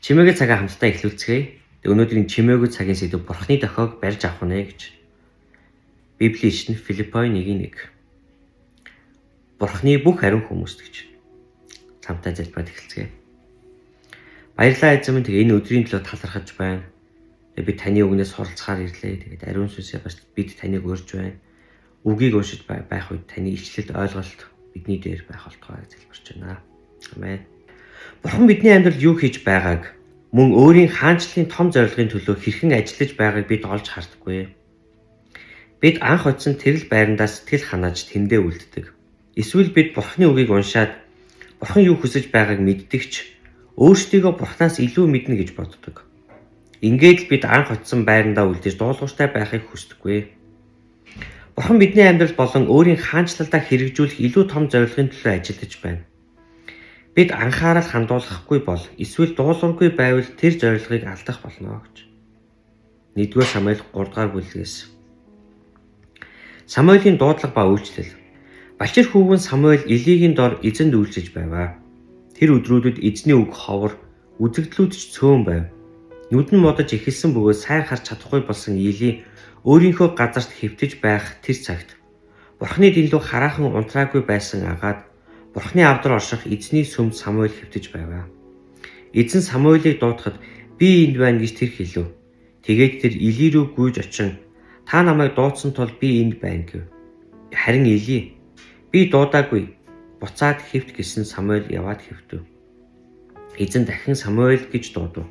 Чимээгүй цагаа хамтдаа эхлүүлцгээе. Өнөөдрийн чимээгүй цагийн сэдэв Бурхны дохиог барьж авах нэ гэж. Библийн ишлэн Филиппой 1:1. Бурхны бүх ариун хүмүүст гэж. Хамтдаа залбираад эхэлцгээе. Баярлалаа эзэн минь энэ өдрийн төлөө талархаж байна. Бид таны үгнээс суралцахаар ирлээ. Тэгээд ариун сүнсээ бас бид таныг урьж байна. Үгийг уншиж байх үед таны ичлэлд ойлголт бидний дээр байх болтугай залбирч байна. Амен. Бурхан бидний амьдралд юу хийж байгааг мөн өөрийн хаанчлалын том зорилгын төлөө хэрхэн ажиллаж байгааг бид олж хардаггүй. Бид анх очисон тэрл байрандаа сэтгэл ханаж тэндээ үлддэг. Эсвэл бид Бурханы үгийг уншаад Бурхан юу хүсэж байгааг мэддэгч өөрсдийгөө Бурханаас илүү мэднэ гэж боддог. Ингээд л бид анх очисон байрандаа үлдэж дуулууртай байхыг хүсдэггүй. Бурхан бидний амьдрал болон өөрийн хаанчлалдаа хэрэгжүүлэх илүү том зорилгын төлөө ажиллаж байна. Бид анхаарал хандуулахгүй бол эсвэл дуулуургүй байвал тэр зорилгыг алдах болно гэж. 1-р Самуэль 3-р бүлгээс. Самуэлийн дуудлага ба үйлчлэл. Балчир хүүгэн Самуэль Элигийн дор эзэнд үйлчилж байваа. Тэр өдрүүдэд эзний үг ховор, үзэгдлүүд ч цөөн байв. Нүд нь модож эхэлсэн бөгөөд сайн харж чадахгүй болсон Эли өөрийнхөө газарт хэвтэж байх тэр цагт Бурханы дэлгүү хараахан унтраагүй байсан агаад Бурханы авдар орших эзний сүмд Самуэль хэвтэж байваа. Эзэн Самуэлийг дуудахад би энд байна гэж тэр хэлв. Тэгээд тэр Эли рүү гүйж очин та намайг дуудсан тул би энд байна гэв. Харин Эли би дуудаагүй буцаад хэвт гэсэн Самуэль яваад хэвтэв. Эзэн дахин Самуэль гэж дуудав.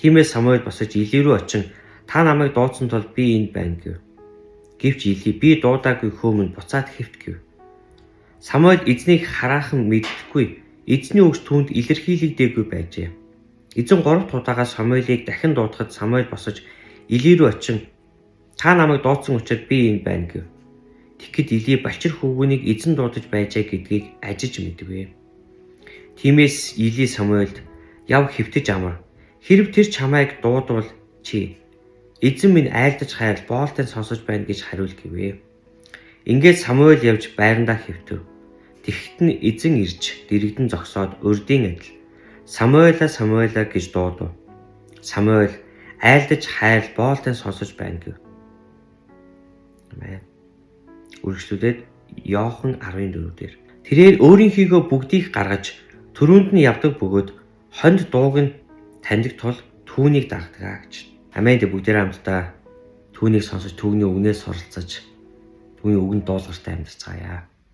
Тиймээс Самуэль босож Эли рүү очин та намайг дуудсан тул би энд байна гэв. Гэвч Эли би дуудаагүй хөөмөнд буцаад хэвт гэв. Самуэль эзнийг хараахан мэддэггүй, эзний үгс түүнд илэрхийлэгдээгүй байжээ. Эзэн 3 удаагаа Самуэлийг дахин дуудахад Самуэль босож Эли рүү очин та намайг дуудсан учраас би энд байна гэв. Тэгэхэд Эли балчир хүүгүнийг эзэн дуудаж байжээ гэдгийг ажиж мэдвэ. Тиймээс Эли Самуэльд яв хэвтэж амар. Хэрв тэр чамайг дуудвал чи эзэн минь айлдаж хайр боолтын сонсож байна гэж хариул гэвэ. Ингээд Самуэль явж байрандаа хэвтэв. Тэгэхэд нь эзэн ирж дэрэгдэн зогсоод урдийн адил Самуэла Самуэла гэж дуудав. Самуэль айлдаж хайр боолтын сонсож байна гэв. Амен. Үргэлжлүүлээд Иохан 14 дээр. Тэрээр өөрийнхийгөө бүгдийг гаргаж төрөнд нь явдаг бөгөөд хонд дууг нь таньдаг тул түүнийг дагдаг гэж. Амен. Бүгдээрээ хамтдаа түүнийг сонсож түүний үгнээс суралцаж түүний үгэнд дуулууртай амьдарцгаая.